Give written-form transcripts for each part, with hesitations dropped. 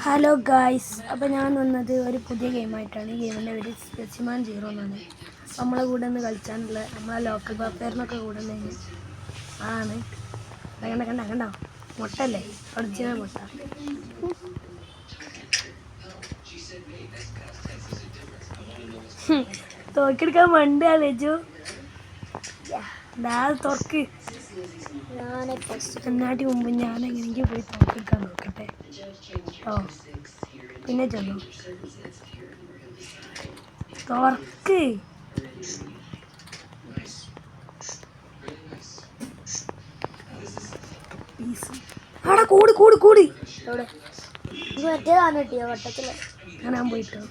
Hello guys, അപ്പോൾ ഞാൻ വന്നത് ഒരു പുതിയ ഗെയിമായിട്ടാണ്. ഈ ഗെയിമിൻ്റെ പേര് സ്പെസിമാൻ 0 എന്നാണ്. നമ്മളെ കൂടെ ഒന്ന് കളിച്ചാനുള്ള നമ്മളെ ലോക്കൽ പാപ്പേറിനൊക്കെ കൂടെ ആണ്. കണ്ടോ മുട്ടല്ലേ, ഒറിജിനൽ മുട്ട. തോക്കെടുക്കാൻ മണ്ടാ ലജു, തുറക്ക്. എന്നാട്ടി മുമ്പ് ഞാൻ എങ്ങനെയെങ്കിലും പോയി തോക്കെടുക്കാൻ നോക്കട്ടെ കേട്ടോ. പിന്നെ ചെന്നു തുറക്ക്. അവിടെ കൂടി കൂടി കൂടി മറ്റേതാണ് കിട്ടിയോ വട്ടത്തില് ഞാൻ പോയിട്ടോ.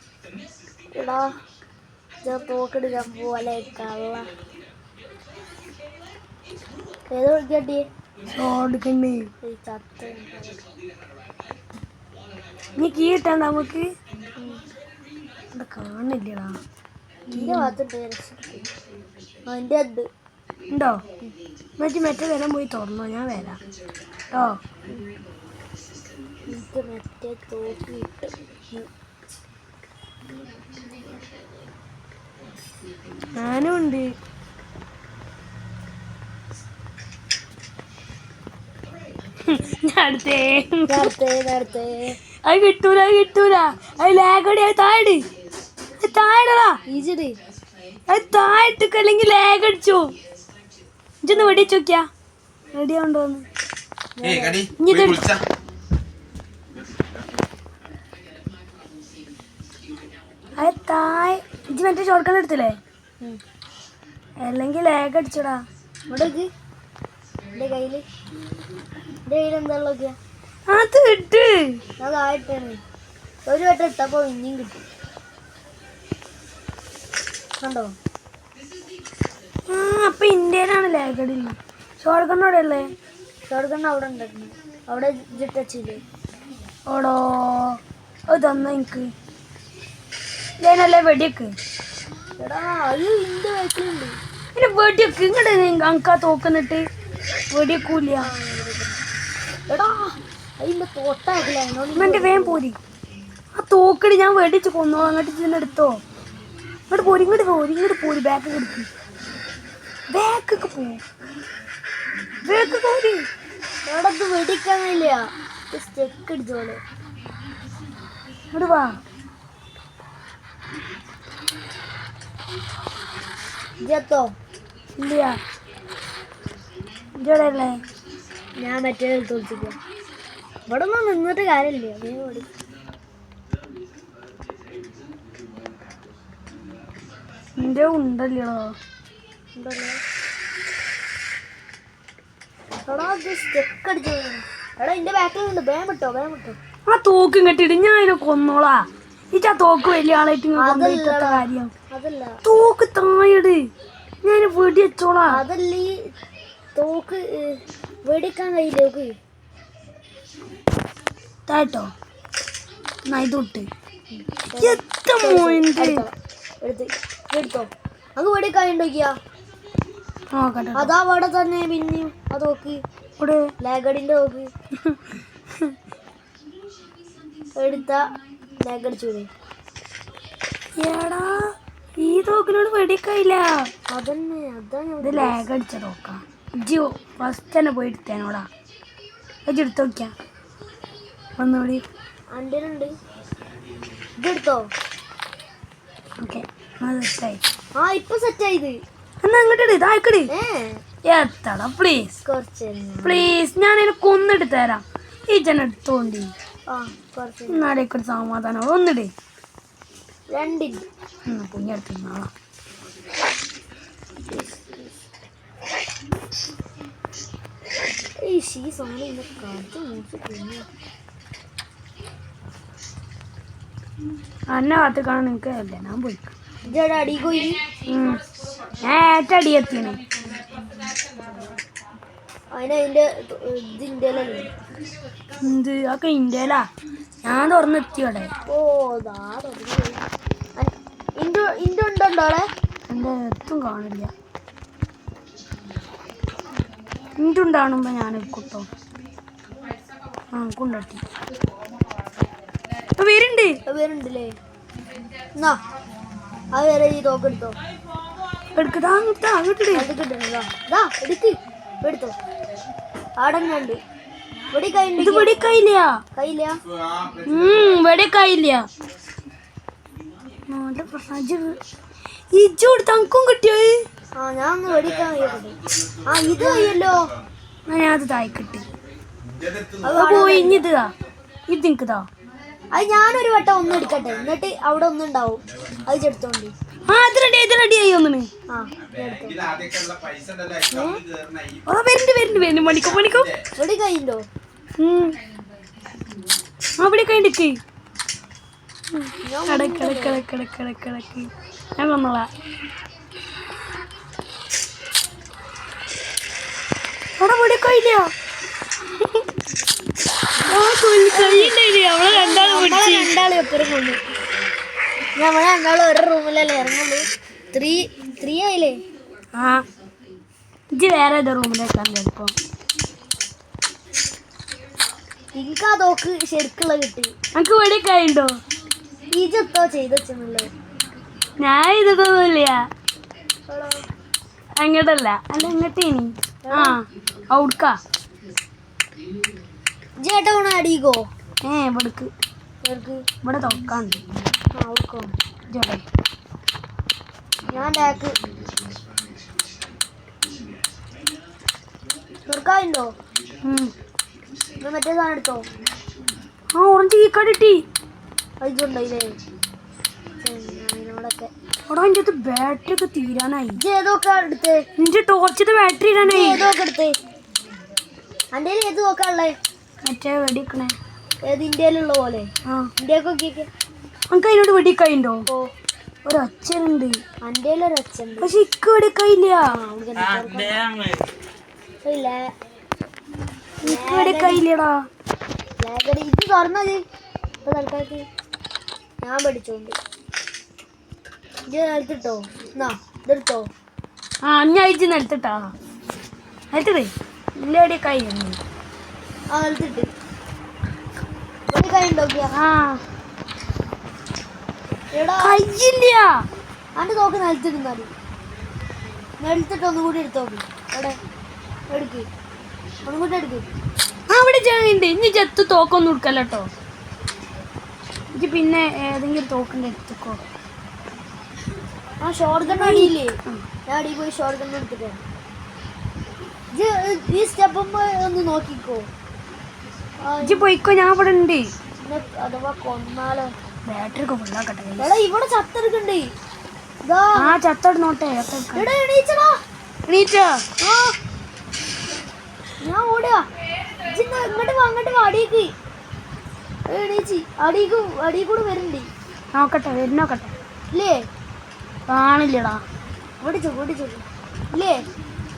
എടാ തോക്കെടുക്കാൻ പോലെ കള്ള ഏത് വിളിക്കട്ടി ചത്ത നീ കീട്ടാ നമുക്ക് കാണില്ലടാ. എന്റെ ഭാഗത്തുണ്ട് അതിന്റെ അത് ഉണ്ടോ? മറ്റേ വരാൻ പോയി തുറന്നോ, ഞാൻ വരാം കേട്ടോ. എനിക്ക് മറ്റേ തോക്ക് കിട്ടും. ഞാനും ഉണ്ട്. അത് കിട്ടൂല അത് ലാഗടി. അത് താഴെടാ അത് താഴെട്ടൊക്കെ, അല്ലെങ്കിൽ ലാഗ് അടിച്ചു. ഇതൊന്ന് വെടിച്ചു നോക്കിയാ റെഡിയാണ്ടോന്ന്. അത് താഴെ ഇജ്ജ് മറ്റേ ചോർക്കാൻ എടുത്തില്ലേ, അല്ലെങ്കിൽ ലാഗ് അടിച്ചടാ. ഇവിടെ എന്റെ കയ്യില് എന്താ നോക്കിയാ അത് കിട്ട്. അതായിട്ടാണ് ഒരു വട്ടം ഇട്ടപ്പോ ഇനിയും കിട്ടും. കണ്ടോ? അപ്പൊ ഇന്ത്യയിലാണ് ലാഗടി. ഷോർക്കണ്ണോടെ അല്ലേ? ഷോർക്കണ്ണ അവിടെ ഉണ്ടായിരുന്നു. അവിടെ ടച്ചില്ലേ? ഓടോ അത് തന്ന എനിക്ക്. ഇതേനല്ലേ വെടിയൊക്കെ. എടാ അത് ഇന്റെ വീട്ടിലുണ്ട്. പിന്നെ വെടിയൊക്കെ ഇങ്ങോട്ട് അങ്കാ തോക്കുന്നിട്ട് വെടിയൊക്കൂല. എടാ അതിന്റെ തോട്ടാക്കില്ല. എന്റെ വേഗം പോരി. ആ തോക്കടി ഞാൻ വെടിച്ച് കൊന്നോ. അങ്ങോട്ട് ചെന്ന് എടുത്തോ. ഇങ്ങോട്ട് പോരി ബാക്ക് എടുക്ക്. ബാക്കൊക്കെ പോരി. എടത്ത് വെടിക്കാനില്ല. സ്റ്റെക്ക് അടിച്ചോളെ. ഇങ്ങോട്ട് വാ. ജത്തോ ഇല്ല ഇജോടല്ലേ? ഞാൻ മറ്റേ തോൽപ്പിക്ക. ഇവിടെ ഒന്നും നിന്നിട്ട് കാര്യമില്ല. എന്റെ ഉണ്ടല്ലോ. ആ തോക്കും കെട്ടിട്ട് ഞാൻ അതിനെ കൊന്നോളാ. ആ തോക്ക് വലിയ ആളായിട്ട് കാര്യം. തോക്ക് താഴെട്, ഞാൻ വെടി വെച്ചോളാ. അതല്ലേ തോക്ക് വെടിക്കാൻ കഴിയില്ലേക്ക് താട്ടോ. ഇതൊട്ട് എടുത്തോ. അത് വെടിക്കാനുണ്ടോക്കിയാ അതാ അവിടെ തന്നെ. പിന്നെയും ആ തോക്ക് ലാഗടിന്റെ തോക്ക് എടുത്ത ലാഗടിച്ചൂടെ? എടാ ഈ തോക്കിനോട് വെടിക്കായില്ല. അതന്നെ അതാണ് ഇത് ലാഗ് അടിച്ച തോക്കാ. ഇജ്ജ് ഫസ്റ്റ് തന്നെ പോയി എടുത്തേനോടാ. ഇജ്ജ് എടുത്ത് നോക്കിയാ ഒന്നുകൂടി. എൻ്റെ ഉണ്ട്. ഇതെടുത്തോ? ഓക്കെ ഇപ്പൊ സെറ്റായത്. എന്നാ അങ്ങോട്ട് ഇതാക്കടി. എത്തടാ പ്ലീസ് ഞാൻ എനിക്ക് ഒന്നിട്ട് തരാം. ഈ ജന എടുത്തോണ്ടി എന്നാടേക്ക് ഒരു സമാധാനം. ഒന്നിടേ കുഞ്ഞെടുത്ത് നാളെ. അന്നെ കാത്ത് കാണാൻ നിനക്ക് അല്ലേ? ഞാൻ പോയി ഏറ്റടി എത്തിയാണ്. എന്ത് ഒക്കെ ഇന്ത്യയിലാ? ഞാൻ തുറന്നെത്തിയോടെ. എന്റെ എത്തും കാണില്ല. ഇൻറ്റുണ്ടാണുമ്പോ ഞാൻ കുട്ടോ. കൊണ്ടട്ടി വരുന്നുണ്ട്. വരുന്നുണ്ടല്ലേ? എന്നാ അത് വരെ ഈ തോക്ക് എടുത്തോ. എടുക്കതാ അങ്ങോട്ട് എടുക്ക് എടുത്തോ. ആടന്നുണ്ട്. ഇവിടെ ഇത് ഇവിടെ കയ്യില്ല. കയ്യില്ല. ഇവിടെ കയ്യില്ല. ഇജ്ജ് കൊടുത്ത അനക്കും കിട്ടിയോ? ആ ഞാൻ ഒന്ന് വെടിക്കാൻ കഴിയട്ടെ. ആ ഇത് കഴിയല്ലോ. ഞാൻ അത് തായ്ക്കിട്ടി. അത് പോയി ഇഞ്ഞിതാ. ഇത് നിനക്കതാ. അത് ഞാനൊരു വട്ടം ഒന്ന് എടുക്കട്ടെ, എന്നിട്ട് അവിടെ ഒന്നുണ്ടാവും. അത് ചെടുത്തോണ്ട്. ആ ഇത് റെഡി ആയി ഒന്നിന്. ആ വരുന്നുണ്ട് മണിക്കോ വെടി കഴിയുണ്ടോ? അവിടെ കണ്ടിക്ക് കടക്ക് ഞാൻ വന്നോളാ. അവിടെ വെടിക്കയില്ല. രണ്ടാളും എപ്പോഴും കൊണ്ടു. നമ്മളെ രണ്ടാളും ഒരു റൂമിലല്ലേ ഇറങ്ങുള്ളൂ. ത്രീ ആയില്ലേ? ആ ഇജ്ജ് വേറെ ഏതോ റൂമിലേക്കാണ് ചിലപ്പോ. എനിക്ക് ആ തോക്ക് ശരിക്കുള്ള കിട്ടി. എനിക്ക് വെടിക്കായുണ്ടോ? ഇജെത്തോ ചെയ്ത് വെച്ചെന്നല്ലേ? ഞാൻ ഇതൊന്നുമില്ല. അങ്ങോട്ടല്ല അല്ല ഇങ്ങോട്ടേനി. ആ ഔട്ക്കാ ചേട്ടാ ഓണ അടിക്കോ? ഇവിടക്ക് ഇവിടെ തുറക്കാണ്ട്. ഔട്ക്കോ ജോടെ ഞാൻ ബാക്ക് തുറക്കാറുണ്ടോ? മറ്റേ സാധനം എടുത്തോ? ആ ഓറഞ്ച് കീക്കാട് കിട്ടി. അയച്ചുണ്ടായില്ലേ അതിനോടൊക്കെ. അവിടെ എൻ്റെ അടുത്ത് ബാറ്ററി ഒക്കെ തീരാനായി. ഏതൊക്കെ എടുത്തേ? നിന്റെ ടോർച്ചിന്റെ ബാറ്ററി ഇടാനായി. ഏതൊക്കെ എടുത്തേ? എൻ്റെ ഏത് നോക്കാനുള്ളേ? മറ്റേ വെടിക്കണേ ഏത് ഇന്ത്യയിലുള്ള പോലെ? ആ ഇന്ത്യക്കൊക്കെ നമുക്ക് അതിനോട് വെടിക്കായിണ്ടോ? ഓ ഒരൊച്ചുണ്ട്. എൻ്റെ ഒരു ഒച്ചുണ്ട്. പക്ഷെ ഇക്ക് വെടിക്കായില്ല. ഇക്ക് വെടിക്കായില്ലടാ. ഇത് തുറന്നത് ഇപ്പൊ തൽക്കാലത്ത് ഞാൻ പഠിച്ചോണ്ട്. ഇത് നിലത്തിട്ടോ? എന്നാ ഇതെടുത്തോ. ആ ഞാൻ അയച്ച് നിലത്തിട്ടാ. നിലത്തിട്ടേ ഇല്ല വെടിക്കായി. ആ നിലത്തിട്ട് വെടിക്കായുണ്ടോ? ആ എടാ കയ്യില്ല. അന്റെ തോക്ക് നിലത്തിടുന്നാല് നിലത്തിട്ട് ഒന്നും കൂടി എടുത്തോക്ക്. എവിടെ എടുക്ക്, ഒന്നും കൂടി എടുക്ക്. ആ അവിടെ ചെയ്യുന്നുണ്ട്. ഇനി ചെത്ത് തോക്കൊന്നും എടുക്കല്ലോ കേട്ടോ. ഇത് പിന്നെ ഏതെങ്കിലും തോക്കിൻ്റെ എടുത്തക്കോ. ആ ഷോർട്ട് ഗൺ അടിയില്ലേ? ഞാൻ അടിയിൽ പോയി ഷോർട്ട് ഗൺ എടുത്തിട്ട് ഈ സ്റ്റെപ്പുമ്പോ ഒന്ന് നോക്കിക്കോ. ഇജ്ജ് പോയിക്കോ, ഞാൻ ഇവിടെ ഉണ്ട്. അഥവാ കൊന്നാലോ? ബാറ്ററി ഒക്കെ ഫുള്ളാക്കട്ടെ. എടാ ഇവിടെ ചത്തെടുക്കണ്ടേ? ആ ചത്തോട്ട് എണീറ്റോ? ഞാൻ ഓടുക. ഇങ്ങോട്ട് വാ, അങ്ങോട്ട് വാ. അടിയേക്ക് എണീച്ച് അടിയിൽ കൂടെ വരണ്ടേ? നോക്കട്ടെ വരുന്നോക്കട്ടെ. ഇല്ലേ കാണില്ലടാ. ഓടിച്ചോ ഇല്ലേ?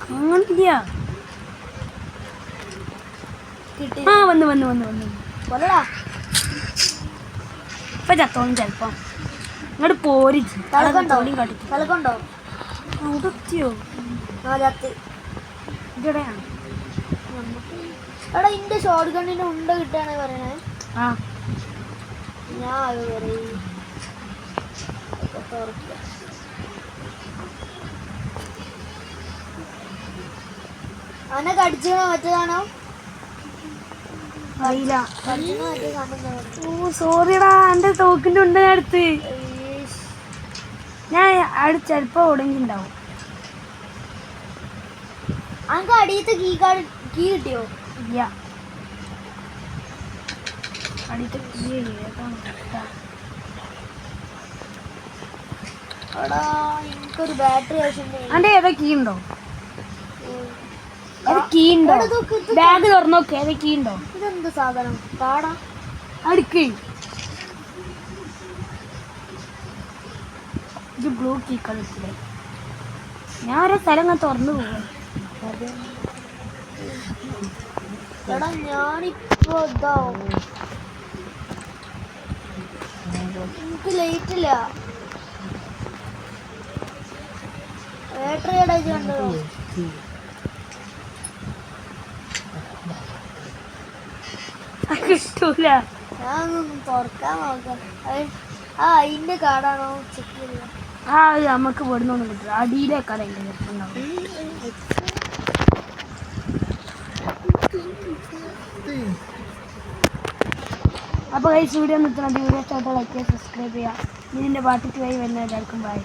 കാണില്ല. കിട്ടി. ആ വന്നു കൊല്ലടാ. ഇപ്പൊ ചത്തോളും ചെലപ്പോ. ഇങ്ങോട്ട് പോരിച്ച് തലക്കൊണ്ടോ? കാട്ടിച്ചു. തലക്കൊണ്ടോ? അവിടെ എത്തിയോ? ചത്ത്. ഇവിടെയാണ്. എടാ ഇന്റെ ഷോർട്ട് ഗണ്ണിന്റെ ഉണ്ട കിട്ടാണ് പറയണേ. ആ ഞാൻ അത് വരെ അനെ കടിച്ചണോ മറ്റേതാണോ? അറിയില്ല. കടിച്ചണോ മറ്റേ കാണുന്നത്? ഓ സോറിയടാ, എന്റെ തോക്കിന്റെ ഉണ്ട് അടുത്ത്. ഞാൻ അവിടെ ചെലപ്പോ ഒടങ്ങിണ്ടാവും. അനക്ക് അടിയത്തെ കീ കിട്ടിയോ? ഇല്ല. അടിയത്തെ കീ എടാ എനിക്കൊരു ബാറ്ററി ആവശ്യമുണ്ട്. അന്റെ ഏതാ കീ ഉണ്ടോ? കീ ഉണ്ടോ? ബാഗ് തുറന്നോക്കെ. ഏതാ കീ ഉണ്ടോ? ഇതെന്ത് സാധനം? കാടാ അടുക്ക്. ഇത് ബ്ലൂ കീ കളിച്ചില്ലേ? ഞാൻ ഓരോ സ്ഥലം ഞാൻ തുറന്നു പോകും. എടാ ഞാനിപ്പോ ഇതാവും. എനിക്ക് ലൈറ്റ് ഇല്ല. ബാറ്ററി കണ്ടോ? കിട്ടൂല. ഞാനൊന്നും തുറക്കാൻ നോക്കാം ആ അതിന്റെ കാർഡാണോ ചെക്ക് ചെയ്യുക ആ അത് നമുക്ക് ഇവിടുന്നൊന്നും കിട്ടില്ല അടിയിലേക്കാണ് അതിൻ്റെ ഉണ്ടാവും. അപ്പോൾ ഈ വീഡിയോ നിർത്തുന്നത് വീഡിയോ ഇഷ്ടമായിട്ട് ലൈക്ക് ചെയ്യുക സബ്സ്ക്രൈബ് ചെയ്യുക ഇതിൻ്റെ പാർട്ടിക്ക് വഴി വരുന്ന എല്ലാവർക്കും ബൈ.